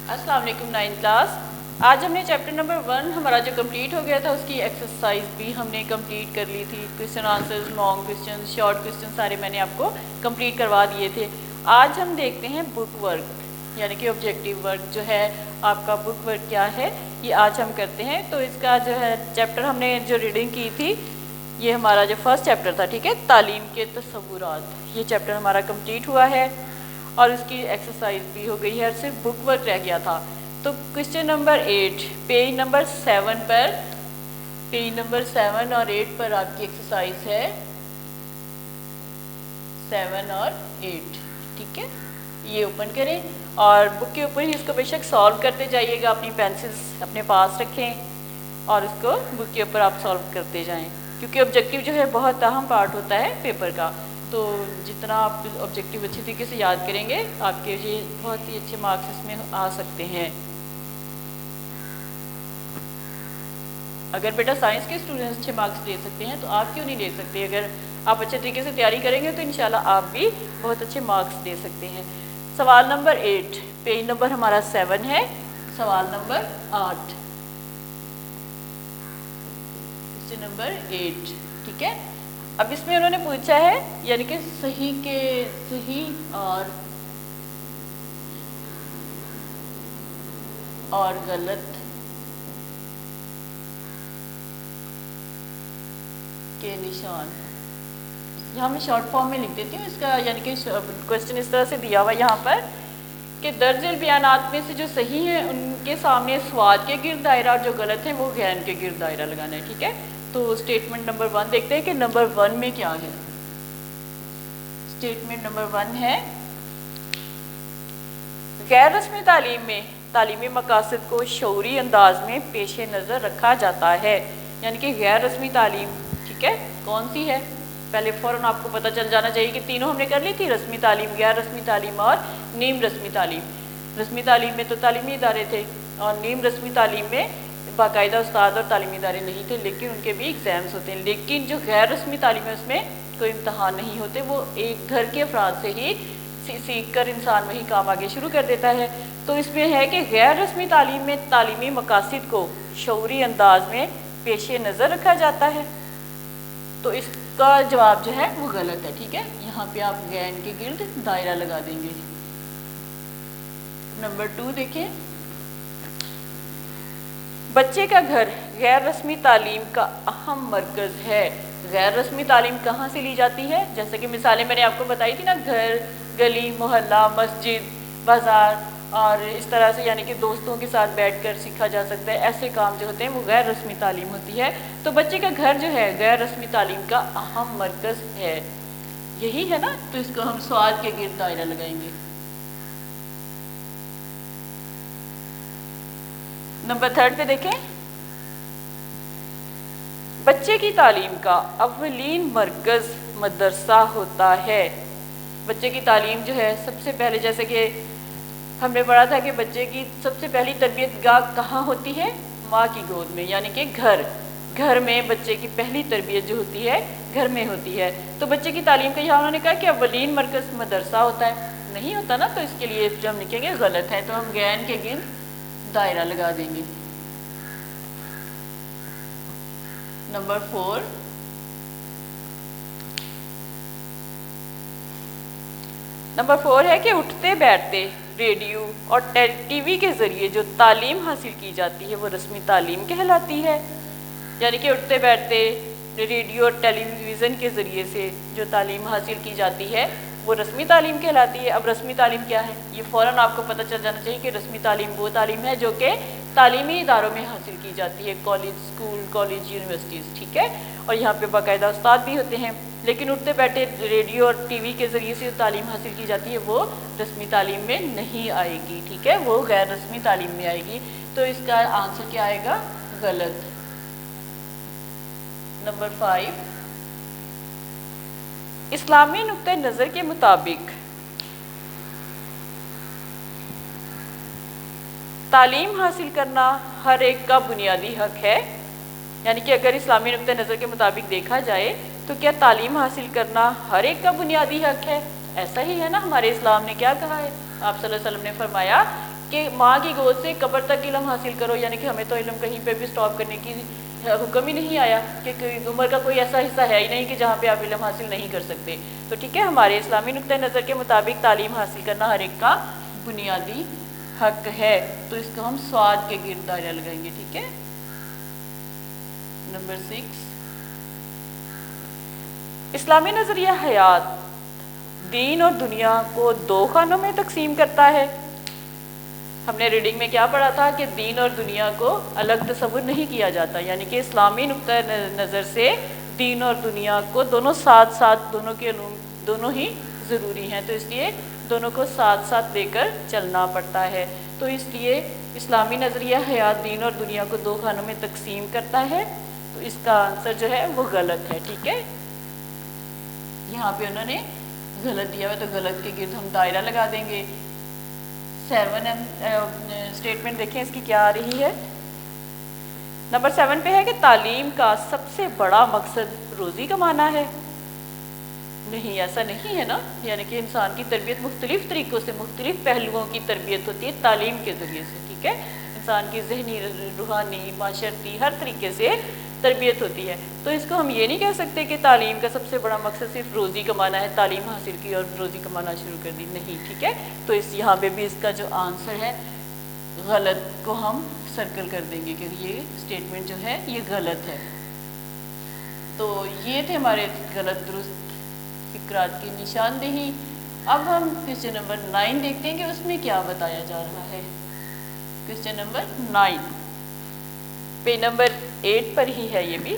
अस्सलाम वालेकुम 9th class. आज हमने चैप्टर नंबर 1 हमारा जो कंप्लीट हो गया था उसकी एक्सरसाइज भी हमने कंप्लीट कर ली थी। Question answers, long question, short question सारे मैंने आपको कंप्लीट करवा दिए थे। आज हम देखते हैं बुक वर्क, यानी कि ऑब्जेक्टिव वर्क जो है आपका बुक वर्क क्या है ये आज हम करते हैं। तो इसका जो है चैप्टर हमने जो रीडिंग की थी ये हमारा जो फर्स्ट चैप्टर था, ठीक है, तालीम के तसव्वुरात, ये चैप्टर हमारा कंप्लीट हुआ है और उसकी एक्सरसाइज भी हो गई है, सिर्फ बुक वर्क रह गया था। तो क्वेश्चन नंबर 8 पेज नंबर 7 पर, पेज नंबर 7 और 8 पर आपकी एक्सरसाइज है 7 और 8, ठीक है। ये ओपन करें और बुक के ऊपर ही इसको बेशक सॉल्व करते जाइएगा, अपनी पेंसिल्स अपने पास रखें और उसको बुक के ऊपर आप सॉल्व करते जाएं, क्योंकि ऑब्जेक्टिव जो है बहुत अहम पार्ट होता है पेपर का। तो जितना आप ऑब्जेक्टिव अच्छी तरीके से याद करेंगे आपके ये बहुत ही अच्छे मार्क्स इसमें आ सकते हैं। अगर बेटा साइंस के स्टूडेंट्स अच्छे मार्क्स ले सकते हैं तो आप क्यों नहीं ले सकते? अगर आप अच्छे तरीके से तैयारी करेंगे तो इंशाल्लाह आप भी बहुत अच्छे मार्क्स ले सकते हैं। सवाल नंबर 8, पेज नंबर हमारा 7 है, सवाल नंबर 8, क्वेश्चन नंबर 8, ठीक है। अब इसमें उन्होंने पूछा है यानी कि सही के सही और गलत के निशान, यहाँ मैं शॉर्ट फॉर्म में लिख देती हूँ इसका, यानी कि क्वेश्चन इस तरह से दिया हुआ यहाँ पर कि दर्ज बयानात में से जो सही हैं उनके सामने स्वाद के गिर्द दायरा और जो गलत है वो गैन के गिर्द दायरा लगाना है, ठीक है। तो स्टेटमेंट नंबर 1 देखते हैं कि नंबर 1 में क्या है। स्टेटमेंट नंबर 1 है गैर रस्मी तालीम में तालीमी मकासद को शऊरी अंदाज में पेश नज़र रखा जाता है, यानी कि गैर रस्मी तालीम, ठीक है, कौन सी है? पहले फ़ौरन आपको पता चल जाना चाहिए कि तीनों हमने कर ली थी, रस्मी तालीम, गैर रस्मी तालीम और नीम रस्मी तालीम। रस्मी तालीम में तो तालीमी इदारे थे और नीम रस्मी तालीम में बाकायदा उस्ताद और तालीमी इदारे नहीं थे, लेकिन उनके भी एग्ज़ाम्स होते हैं। लेकिन जो गैर रस्मी तालीम है उसमें कोई इम्तहान नहीं होते, वो एक घर के अफराद से ही सीख कर इंसान वही काम आगे शुरू कर देता है। तो इसमें है कि गैर रस्मी तालीम में तालीमी मकासद को शऊरी अंदाज में पेश नज़र रखा जाता है, तो इसका जवाब जो है वो गलत है, ठीक है। यहाँ पे आप गैन के गिर्द दायरा लगा देंगे। नंबर 2 देखें, बच्चे का घर गैर रस्मी तालीम का अहम मरकज़ है। गैर रस्मी तालीम कहाँ से ली जाती है? जैसे कि मिसालें मैंने आपको बताई थी ना, घर, गली, मोहल्ला, मस्जिद, बाज़ार और इस तरह से, यानी कि दोस्तों के साथ बैठकर सीखा जा सकता है। ऐसे काम जो होते हैं वो गैर रस्मी तालीम होती है। तो बच्चे का घर जो है गैर रस्मी तालीम का अहम मरकज़ है, यही है ना, तो इसको हम स्वाद के गिर्द दायरा लगाएंगे। नंबर 3 पे देखें, बच्चे की तालीम का अव्वलीन मरकज़ मदरसा होता है। बच्चे की तालीम जो है सबसे पहले, जैसे कि हमने पढ़ा था कि बच्चे की सबसे पहली तरबियत गाह कहाँ होती है? माँ की गोद में, यानी कि घर, घर में बच्चे की पहली तरबियत जो होती है घर में होती है। तो बच्चे की तालीम का यहाँ उन्होंने कहा कि अव्वलीन मरकज़ मदरसा होता है, नहीं होता ना, तो इसके लिए जो हम लिखेंगे गलत है, तो हम गैन के गिर्द दायरा लगा देंगे। नंबर 4, नंबर 4 है कि उठते बैठते रेडियो और टीवी के ज़रिए जो तालीम हासिल की जाती है वो रस्मी तालीम कहलाती है, यानी कि उठते बैठते रेडियो और टेलीविज़न के ज़रिए से जो तालीम हासिल की जाती है वो रस्मी तालीम कहलाती है। अब रस्मी तालीम क्या है ये फ़ौरन आपको पता चल जाना चाहिए कि रस्मी तालीम वो तालीम है जो कि तालीमी इदारों में हासिल की जाती है, कॉलेज, स्कूल, कॉलेज, यूनिवर्सिटीज़, ठीक है, और यहाँ पे बाकायदा उस्ताद भी होते हैं। लेकिन उठते बैठे रेडियो और टीवी के ज़रिए से जो तालीम हासिल की जाती है वो रस्मी तालीम में नहीं आएगी, ठीक है, वो गैर रस्मी तालीम में आएगी। तो इसका आंसर क्या आएगा? गलत। नंबर 5, इस्लामी नुक्ते नज़र के मुताबिक तालीम हासिल करना हर एक का बुनियादी हक है, यानी कि अगर इस्लामी नुक्ते नज़र के मुताबिक देखा जाए तो क्या तालीम हासिल करना हर एक का बुनियादी हक है? ऐसा ही है ना, हमारे इस्लाम ने क्या कहा है? आप सल्लल्लाहु अलैहि वसल्लम ने फरमाया کہ ماں کی گود سے قبر تک علم حاصل کرو، یعنی کہ ہمیں تو علم کہیں پہ بھی سٹاپ کرنے کی حکم ہی نہیں آیا کہ عمر کا کوئی ایسا حصہ ہے ہی نہیں کہ جہاں پہ آپ علم حاصل نہیں کر سکتے. تو ٹھیک ہے، ہمارے اسلامی نقطۂ نظر کے مطابق تعلیم حاصل کرنا ہر ایک کا بنیادی حق ہے. تو اس کو ہم سواد کے گرد دائرہ لگائیں گے. ٹھیک ہے. نمبر 6، اسلامی نظریہ حیات دین اور دنیا کو دو خانوں میں تقسیم کرتا ہے. ہم نے ریڈنگ میں کیا پڑھا تھا کہ دین اور دنیا کو الگ تصور نہیں کیا جاتا، یعنی کہ اسلامی نقطۂ نظر سے دین اور دنیا کو دونوں ساتھ ساتھ، دونوں کے علوم دونوں ہی ضروری ہیں، تو اس لیے دونوں کو ساتھ ساتھ لے کر چلنا پڑتا ہے. تو اس لیے اسلامی نظریہ حیات دین اور دنیا کو دو خانوں میں تقسیم کرتا ہے. تو اس کا آنسر جو ہے وہ غلط ہے. ٹھیک ہے، یہاں پہ انہوں نے غلط دیا ہوا تو غلط کے گرد ہم دائرہ لگا دیں گے. 7 اسٹیٹمنٹ دیکھیں اس کی کیا آ رہی ہے. نمبر 7 پہ ہے کہ تعلیم کا سب سے بڑا مقصد روزی کمانا ہے. نہیں، ایسا نہیں ہے نا، یعنی کہ انسان کی تربیت مختلف طریقوں سے، مختلف پہلوؤں کی تربیت ہوتی ہے تعلیم کے ذریعے سے. ٹھیک ہے، انسان کی ذہنی، روحانی، معاشرتی، ہر طریقے سے تربیت ہوتی ہے. تو اس کو ہم یہ نہیں کہہ سکتے کہ تعلیم کا سب سے بڑا مقصد صرف روزی کمانا ہے، تعلیم حاصل کی اور روزی کمانا شروع کر دی. نہیں. ٹھیک ہے، تو اس یہاں پہ بھی اس کا جو آنسر ہے غلط کو ہم سرکل کر دیں گے کہ یہ اسٹیٹمنٹ جو ہے یہ غلط ہے. تو یہ تھے ہمارے غلط درست فکرات کی نشاندہی. اب ہم کوسچن نمبر 9 دیکھتے ہیں کہ اس میں کیا بتایا جا رہا ہے. کوسچن نمبر 9 پیج نمبر 8 پر ہی ہے، یہ بھی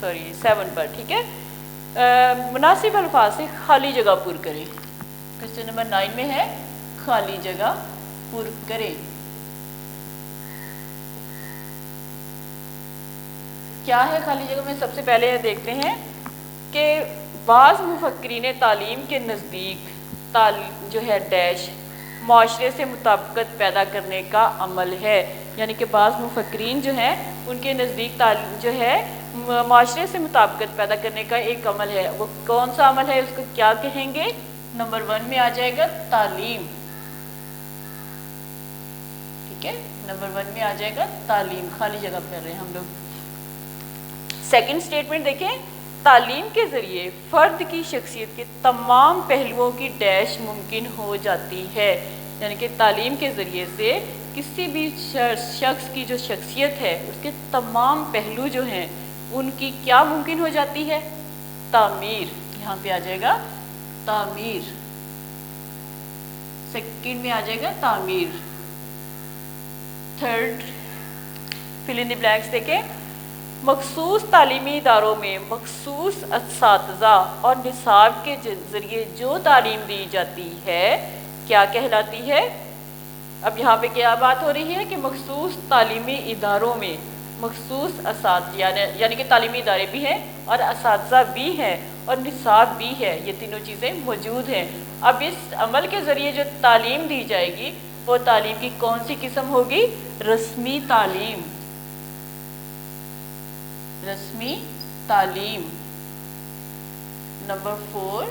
7 پر. ٹھیک ہے، مناسب الفاظ سے خالی جگہ پر کریں. کوسچن نمبر 9 میں ہے خالی جگہ پر کریں. کیا ہے خالی جگہ میں؟ سب سے پہلے دیکھتے ہیں کہ بعض مفکرین تعلیم کے نزدیک تعلیم جو ہے ڈیش معاشرے سے مطابقت پیدا کرنے کا عمل ہے. یعنی کہ بعض مفکرین جو ہیں ان کے نزدیک تعلیم جو ہے معاشرے سے مطابقت پیدا کرنے کا ایک عمل ہے. وہ کون سا عمل ہے، اس کو کیا کہیں گے؟ نمبر 1 میں آ جائے گا تعلیم. ٹھیک ہے، نمبر 1 میں آ جائے گا تعلیم. خالی جگہ کر رہے ہیں ہم لوگ. سیکنڈ اسٹیٹمنٹ دیکھیں، تعلیم کے ذریعے فرد کی شخصیت کے تمام پہلوؤں کی ڈیش ممکن ہو جاتی ہے. یعنی کہ تعلیم کے ذریعے سے کسی بھی شخص کی جو شخصیت ہے اس کے تمام پہلو جو ہیں ان کی کیا ممکن ہو جاتی ہے؟ تعمیر. یہاں پہ آ جائے گا تعمیر. سیکنڈ میں آ جائے گا تعمیر. تھرڈ فل ان دی بلینکس دیکھیں، مخصوص تعلیمی اداروں میں مخصوص اساتذہ اور نصاب کے ذریعے جو تعلیم دی جاتی ہے کیا کہلاتی ہے؟ اب یہاں پہ کیا بات ہو رہی ہے کہ مخصوص تعلیمی اداروں میں مخصوص اساتذہ، یعنی کہ تعلیمی ادارے بھی ہیں اور اساتذہ بھی ہیں اور نصاب بھی ہے، یہ تینوں چیزیں موجود ہیں. اب اس عمل کے ذریعے جو تعلیم دی جائے گی وہ تعلیم کی کون سی قسم ہوگی؟ رسمی تعلیم. رسمی تعلیم. نمبر 4،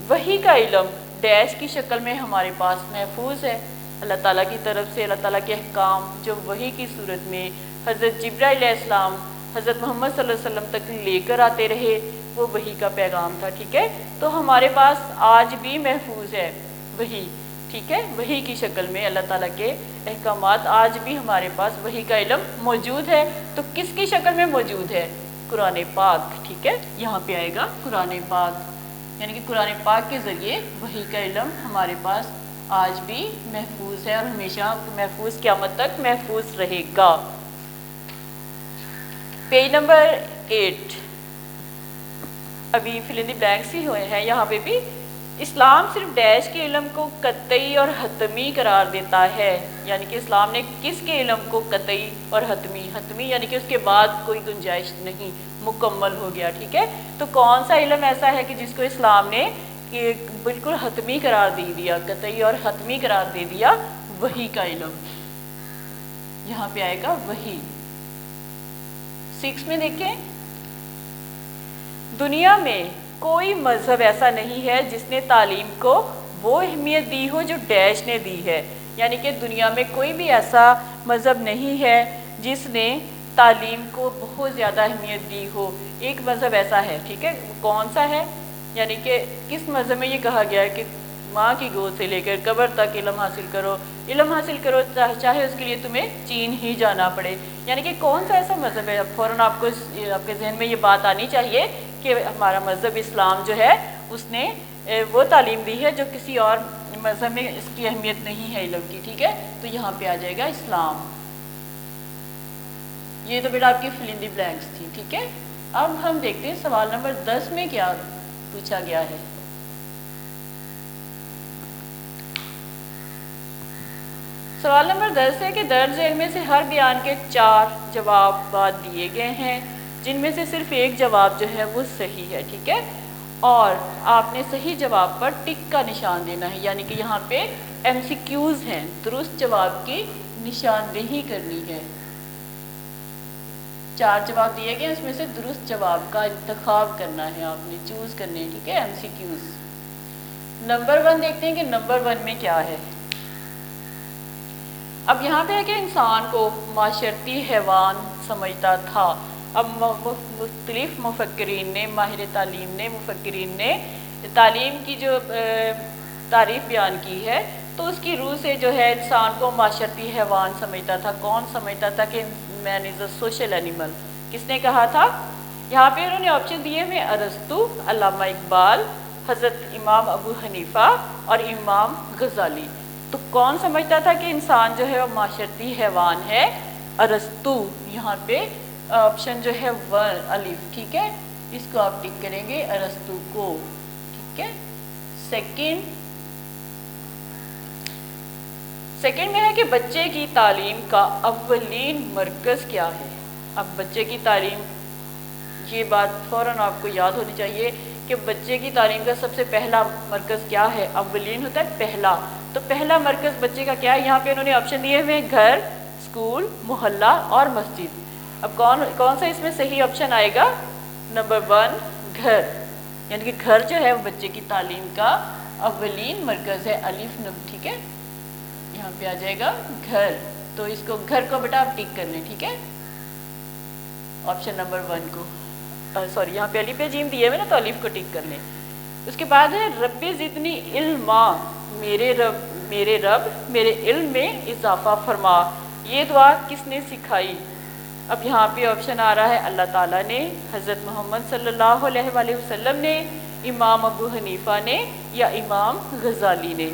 وحی کا علم ڈیش کی شکل میں ہمارے پاس محفوظ ہے. اللہ تعالیٰ کی طرف سے اللہ تعالیٰ کے احکام جو وحی کی صورت میں حضرت جبرائیل علیہ السلام حضرت محمد صلی اللہ علیہ وسلم تک لے کر آتے رہے، وہ وحی کا پیغام تھا. ٹھیک ہے، تو ہمارے پاس آج بھی محفوظ ہے وحی. ٹھیک ہے، وحی کی شکل میں اللہ تعالیٰ کے احکامات آج بھی ہمارے پاس وحی کا علم موجود ہے. تو کس کی شکل میں موجود ہے؟ قرآن پاک. ٹھیک ہے، یہاں پہ آئے گا قرآن پاک. یعنی کہ قرآن پاک کے ذریعے وحی کا علم ہمارے پاس آج بھی محفوظ ہے اور ہمیشہ محفوظ، قیامت تک محفوظ رہے گا. پیج نمبر 8 ابھی فل ان دی بلینکس ہی ہوئے ہیں. یہاں پہ بھی اسلام صرف ڈیش کے علم کو قطعی اور حتمی قرار دیتا ہے. یعنی کہ اسلام نے کس کے علم کو قطعی اور حتمی یعنی کہ اس کے بعد کوئی گنجائش نہیں، مکمل ہو گیا. ٹھیک ہے، تو کون سا علم ایسا ہے کہ جس کو اسلام نے بالکل حتمی قرار دے دیا، قطعی اور حتمی قرار دے دیا؟ وحی کا علم. یہاں پہ آئے گا وحی. 6 میں دیکھیں، دنیا میں کوئی مذہب ایسا نہیں ہے جس نے تعلیم کو وہ اہمیت دی ہو جو ڈیش نے دی ہے، یعنی کہ دنیا میں کوئی بھی ایسا مذہب نہیں ہے جس نے تعلیم کو بہت زیادہ اہمیت دی ہو۔ ایک مذہب ایسا ہے، ٹھیک ہے، کون سا ہے؟ یعنی کہ کس مذہب میں یہ کہا گیا ہے کہ ماں کی گود سے لے کر قبر تک علم حاصل کرو، علم حاصل کرو چاہے اس کے لیے تمہیں چین ہی جانا پڑے۔ یعنی کہ کون سا ایسا مذہب ہے؟ فوراً آپ کے ذہن میں یہ بات آنی چاہیے کہ ہمارا مذہب اسلام جو ہے اس نے وہ تعلیم دی ہے جو کسی اور مذہب میں اس کی اہمیت نہیں ہے علم کی، ٹھیک ہے؟ تو یہاں پہ آ جائے گا اسلام۔ یہ تو بیٹا آپ کی فل ان دی بلینکس تھی، ٹھیک ہے؟ اب ہم دیکھتے ہیں سوال نمبر 10 میں کیا پوچھا گیا ہے۔ سوال نمبر 10 ہے کہ درج ذیل میں سے ہر بیان کے 4 جوابات دیے گئے ہیں جن میں سے صرف ایک جواب جو ہے وہ صحیح ہے، ٹھیک ہے؟ اور آپ نے صحیح جواب پر ٹک کا نشان دینا ہے، یعنی کہ یہاں پہ ایم سی کیوز ہیں، درست جواب کی نشاندہی کرنی ہے۔ 4 جواب دیے گئے، اس میں سے درست جواب کا انتخاب کرنا ہے، آپ نے چوز کرنے ہیں، ٹھیک ہے؟ M C cues. نمبر 1 دیکھتے ہیں کہ نمبر 1 میں کیا ہے۔ اب یہاں پہ ہے کہ انسان کو معاشرتی حیوان سمجھتا تھا۔ اب مختلف مفکرین نے، ماہر تعلیم نے، مفکرین نے تعلیم کی جو تعریف بیان کی ہے تو اس کی روح سے جو ہے انسان کو معاشرتی حیوان سمجھتا تھا۔ کون سمجھتا تھا؟ کہ مین از اے سوشل اینیمل۔ کس نے کہا تھا؟ یہاں پہ انہوں نے آپشن دیے ہوئے ارسطو، علامہ اقبال، حضرت امام ابو حنیفہ اور امام غزالی۔ تو کون سمجھتا تھا کہ انسان جو ہے وہ معاشرتی حیوان ہے؟ ارسطو۔ یہاں پہ آپشن جو ہے 1 الف، ٹھیک ہے؟ اس کو آپ ٹک کریں گے ارسطو کو، ٹھیک ہے؟ سیکنڈ میں ہے کہ بچے کی تعلیم کا اولین مرکز کیا ہے؟ اب بچے کی تعلیم، یہ بات فوراً آپ کو یاد ہونی چاہیے کہ بچے کی تعلیم کا سب سے پہلا مرکز کیا ہے؟ اولین ہوتا ہے پہلا، تو پہلا مرکز بچے کا کیا ہے؟ یہاں پہ انہوں نے آپشن دیے ہوئے گھر، اسکول، محلہ اور مسجد۔ اب کون سا اس میں صحیح آپشن آئے گا؟ نمبر 1 گھر، یعنی کہ گھر جو ہے وہ بچے کی تعلیم کا اولین مرکز ہے، الف نم، ٹھیک ہے؟ یہاں پہ آ جائے گا گھر، تو اس کو گھر کو بیٹا آپ ٹک کر لیں، ٹھیک ہے؟ آپشن نمبر 1 کو، سوری یہاں پہ الف جیم دیے ہوئے نا تو الف کو ٹک کر لیں۔ اس کے بعد ہے رب زدنی علما، میرے رب میرے علم میں اضافہ فرما۔ یہ دعا کس نے سکھائی؟ اب یہاں پہ آپشن آ رہا ہے اللہ تعالیٰ نے، حضرت محمد صلی اللہ علیہ وآلہ وسلم نے، امام ابو حنیفہ نے یا امام غزالی نے۔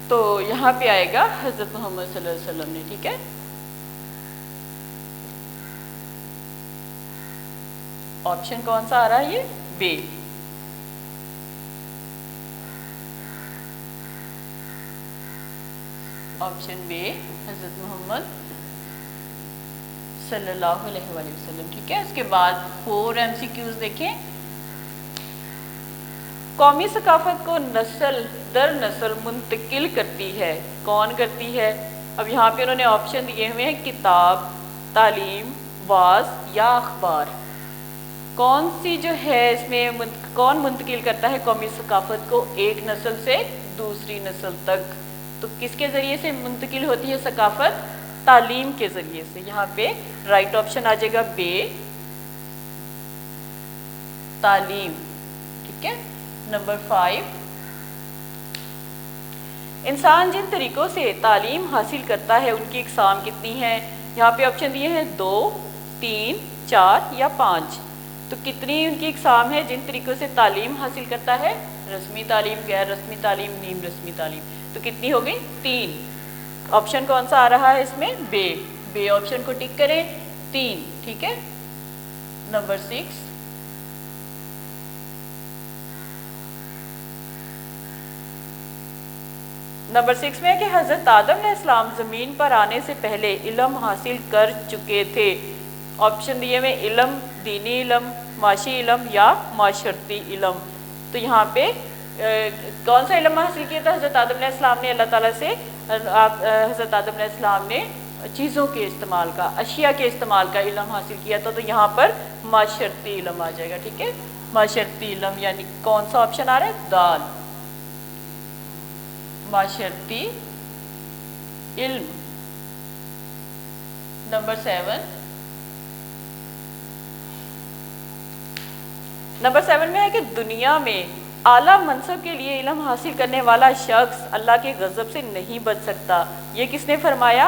تو یہاں پہ آئے گا حضرت محمد صلی اللہ علیہ وسلم نے، ٹھیک ہے؟ آپشن کون سا آ رہا ہے؟ یہ بے۔ آپشن بے حضرت محمد صلی اللہ علیہ وآلہ وسلم، ٹھیک ہے؟ اس کے بعد 4 ایم سی کیوز دیکھیں۔ قومی ثقافت کو نسل در نسل منتقل کرتی ہے، کون کرتی ہے؟ اب یہاں پہ انہوں نے آپشن دیے ہوئے ہیں کتاب، تعلیم، واعظ یا اخبار۔ کون سی جو ہے اس میں کون منتقل کرتا ہے قومی ثقافت کو ایک نسل سے دوسری نسل تک؟ تو کس کے ذریعے سے منتقل ہوتی ہے ثقافت؟ تعلیم کے ذریعے سے۔ یہاں پہ رائٹ آپشن آ جائے گا بے، تعلیم، ٹھیک ہے؟ نمبر 5، انسان جن طریقوں سے تعلیم حاصل کرتا ہے ان کی اقسام کتنی ہیں؟ یہاں پہ آپشن دیے ہیں 2، 3، 4 یا 5۔ تو کتنی ان کی اقسام ہے جن طریقوں سے تعلیم حاصل کرتا ہے؟ رسمی تعلیم، غیر رسمی تعلیم، نیم رسمی تعلیم۔ تو کتنی ہو گئی؟ 3۔ آپشن کون سا آ رہا ہے اس میں؟ بے آپشن کو ٹک کریں، 3، ٹھیک ہے؟ نمبر 6، نمبر 6 میں ہے کہ حضرت آدم علیہ السلام زمین پر آنے سے پہلے علم حاصل کر چکے تھے۔ آپشن دیے ہوئے علم، دینی علم، معاشی علم یا معاشرتی علم۔ تو یہاں پہ کون سا علم حاصل کیا تھا حضرت آدم علیہ السلام نے؟ اللہ تعالیٰ سے حضرت آدم علیہ السلام نے چیزوں کے استعمال کا، اشیاء کے استعمال کا علم حاصل کیا تھا، تو یہاں پر معاشرتی علم آ جائے گا، ٹھیک ہے؟ माशरती इल्म, यानी कौन सा ऑप्शन आ रहा है? दाल, माशरती इल्म। नंबर 7 में है कि दुनिया में आला मनसब के लिए इल्म हासिल करने वाला शख्स अल्लाह के गज़ब से नहीं बच सकता। ये किसने फरमाया?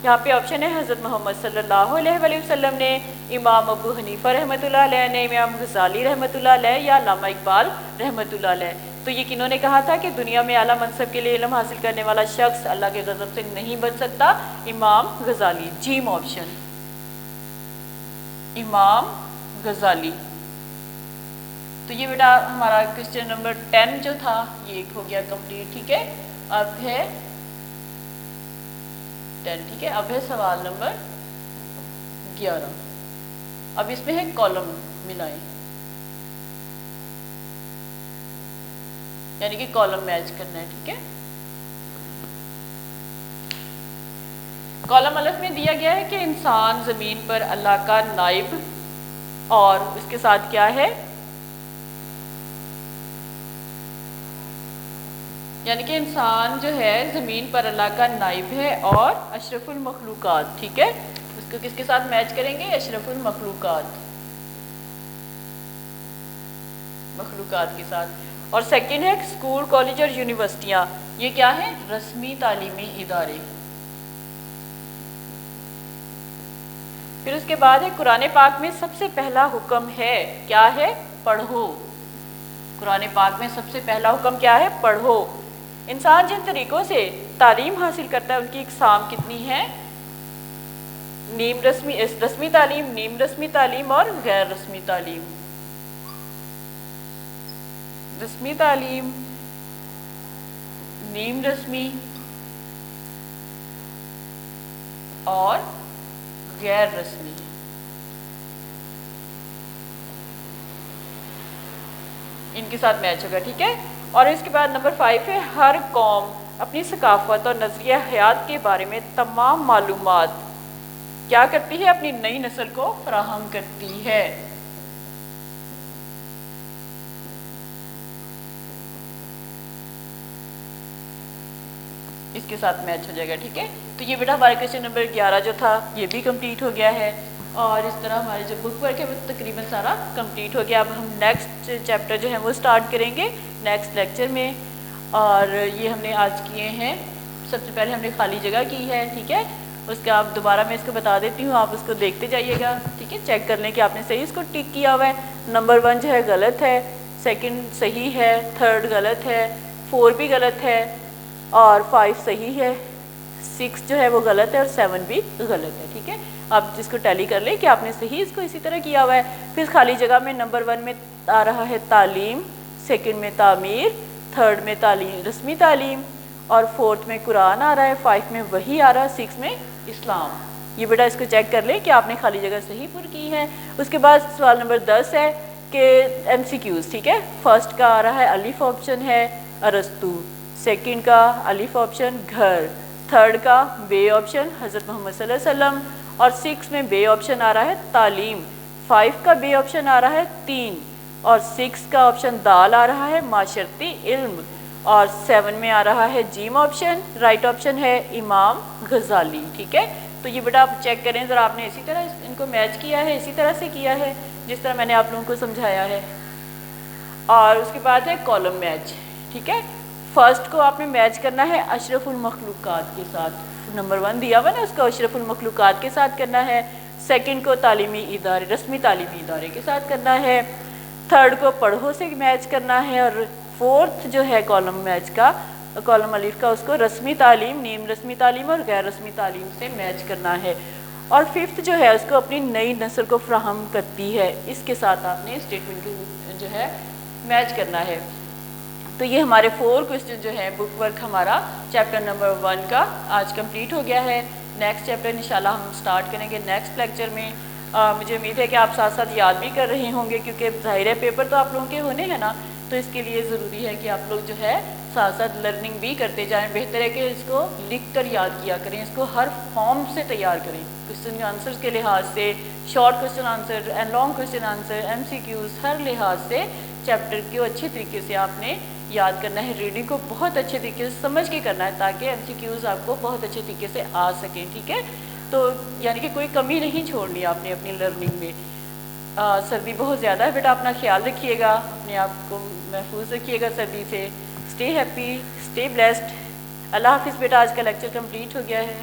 यहाँ पे ऑप्शन है हज़रत मोहम्मद सल्लल्लाहु अलैहि वसल्लम ने, इमाम अबू हनीफा रहमतुल्लाह अलैह ने, इमाम गज़ाली रहमतुल्लाह अलैह, या अल्लामा इकबाल रहमतुल्लाह अलैह। तो ये किन्होंने कहा था कि दुनिया में आला मनसब के लिए इल्म हासिल करने वाला शख्स अल्लाह के गज़ब से नहीं बच सकता? इमाम गज़ाली। जीम ऑप्शन, इमाम गज़ाली। तो ये बेटा हमारा क्वेश्चन नंबर 10 जो था ये हो गया कंप्लीट। ठीक है, अब है 10। ठीक है, अब है सवाल नंबर 11। अब इसमें है कॉलम मिलाएं, यानी कि कॉलम मैच करना है। ठीक है, कॉलम अलफ में दिया गया है कि इंसान ज़मीन पर अल्लाह का नाइब, और उसके साथ क्या है, यानी कि इंसान जो है ज़मीन पर अल्लाह का नाइब है और अशरफुल मखलूकात। ठीक है, उसको किसके साथ मैच करेंगे? अशरफुल मखलूकात, मखलूकात के साथ। और सेकंड है स्कूल, कॉलेज और यूनिवर्सिटियाँ, ये क्या है? रस्मी तालीमी इदारे। फिर उसके बाद है कुरान पाक में सबसे पहला हुक्म है, क्या है? पढ़ो। कुरान पाक में सबसे पहला हुक्म क्या है? पढ़ो। इंसान जिन तरीक़ों से तालीम हासिल करता है उनकी इक़साम कितनी है? नीम रस्मी, रस्मी तालीम, नीम रस्मी तालीम और गैर रस्मी तालीम। रस्मी तालीम, नीम रस्मी और गैर रस्मी। इनके साथ मैच होगा। ठीक है, और इसके बाद नंबर 5 है हर कौम अपनी सकाफत और नज़रिया हयात के बारे में तमाम मालूमात क्या करती है? अपनी नई नस्ल को फराहम करती है। इसके साथ मैच हो जाएगा। ठीक है, तो ये बेटा हमारा क्वेश्चन नंबर 11 जो था ये भी कंप्लीट हो गया है, और इस तरह हमारे जो बुक वर्क है वो तकरीबन सारा कंप्लीट हो गया। अब हम नेक्स्ट चैप्टर जो है वो स्टार्ट करेंगे नेक्स्ट लेक्चर में, और ये हमने आज किए हैं। सबसे पहले हमने खाली जगह की है। ठीक है, उसके आप दोबारा मैं इसको बता देती हूँ, आप उसको देखते जाइएगा। ठीक है, चेक कर लें कि आपने सही इसको टिक किया हुआ है। नंबर 1 जो है गलत है, सेकंड सही है, थर्ड गलत है, 4 भी गलत है, और 5 सही है, 6 जो है वो गलत है, और 7 भी गलत है। ठीक है, आप इसको टैली कर लें कि आपने सही इसको इसी तरह किया हुआ है। फिर खाली जगह में नंबर 1 में आ रहा है तालीम, सेकंड में तामीर, थर्ड में तालीम रस्मी तालीम, और फोर्थ में कुरान आ रहा है, 5 में वही आ रहा है, 6 में इस्लाम। ये बेटा इसको चेक कर लें कि आपने खाली जगह सही पूरी की है। उसके बाद सवाल नंबर 10 है कि MCQs। ठीक है, फर्स्ट का आ रहा है अलिफ ऑप्शन है अरस्तु, सेकंड का अलिफ ऑप्शन घर, थर्ड का बे ऑप्शन हज़रत मोहम्मद सल्लल्लाहु अलैहि वसल्लम, और 6 में बे ऑप्शन आ रहा है तालीम, 5 का बे ऑप्शन आ रहा है 3, और 6 का ऑप्शन दाल आ रहा है माशरती इल्म, और 7 में आ रहा है जीम ऑप्शन, राइट ऑप्शन है इमाम गज़ाली। ठीक है, तो ये बेटा आप चेक करें ज़रा, आपने इसी तरह इनको मैच किया है, इसी तरह से किया है जिस तरह मैंने आप लोगों को समझाया है। और उसके बाद है कॉलम मैच। ठीक है, फर्स्ट को आपने मैच करना है अशरफुल मखलूकात के साथ, नंबर 1 दिया हुआ ना, उसको अशरफुल मखलूकात के साथ करना है। सेकंड को तालीमी इदारे, रस्मी तालीमी इदारे के साथ करना है। थर्ड को पढ़ो से मैच करना है, और फोर्थ जो है कॉलम मैच का, कॉलम अलिफ का, उसको रस्मी तालीम, नीम रस्मी तालीम और गैर रस्मी तालीम से मैच करना है। और फिफ्थ जो है उसको अपनी नई नस्ल को फ्राहम करती है, इसके साथ आपने स्टेटमेंट को जो है मैच करना है। तो ये हमारे 4 क्वेश्चन जो है बुक वर्क हमारा चैप्टर नंबर 1 का आज कंप्लीट हो गया है। नेक्स्ट चैप्टर इंशाल्लाह हम स्टार्ट करेंगे नेक्स्ट लेक्चर में। मुझे उम्मीद है कि आप साथ साथ याद भी कर रहे होंगे, क्योंकि ज़ाहिर है पेपर तो आप लोगों के होने हैं ना, तो इसके लिए ज़रूरी है कि आप लोग जो है ساتھ ساتھ لرننگ بھی کرتے جائیں. بہتر ہے کہ اس کو لکھ کر یاد کیا کریں, اس کو ہر فارم سے تیار کریں, کوشچن آنسرز کے لحاظ سے, short question answer and long question answer, M C Qs, ہر لحاظ سے چیپٹر کو اچھے طریقے سے آپ نے یاد کرنا ہے. ریڈنگ کو بہت اچھے طریقے سے سمجھ کے کرنا ہے تاکہ ایم سی کیوز آپ کو بہت اچھے طریقے سے آ سکیں. ٹھیک ہے, تو یعنی کہ کوئی کمی نہیں چھوڑنی آپ نے اپنی لرننگ میں. سردی بہت زیادہ ہے بیٹا, اپنا خیال رکھیے گا, اپنے آپ کو محفوظ رکھیے گا سردی سے. Stay happy, stay blessed. اللہ حافظ بیٹا. آج کا لیکچر کمپلیٹ ہو گیا ہے.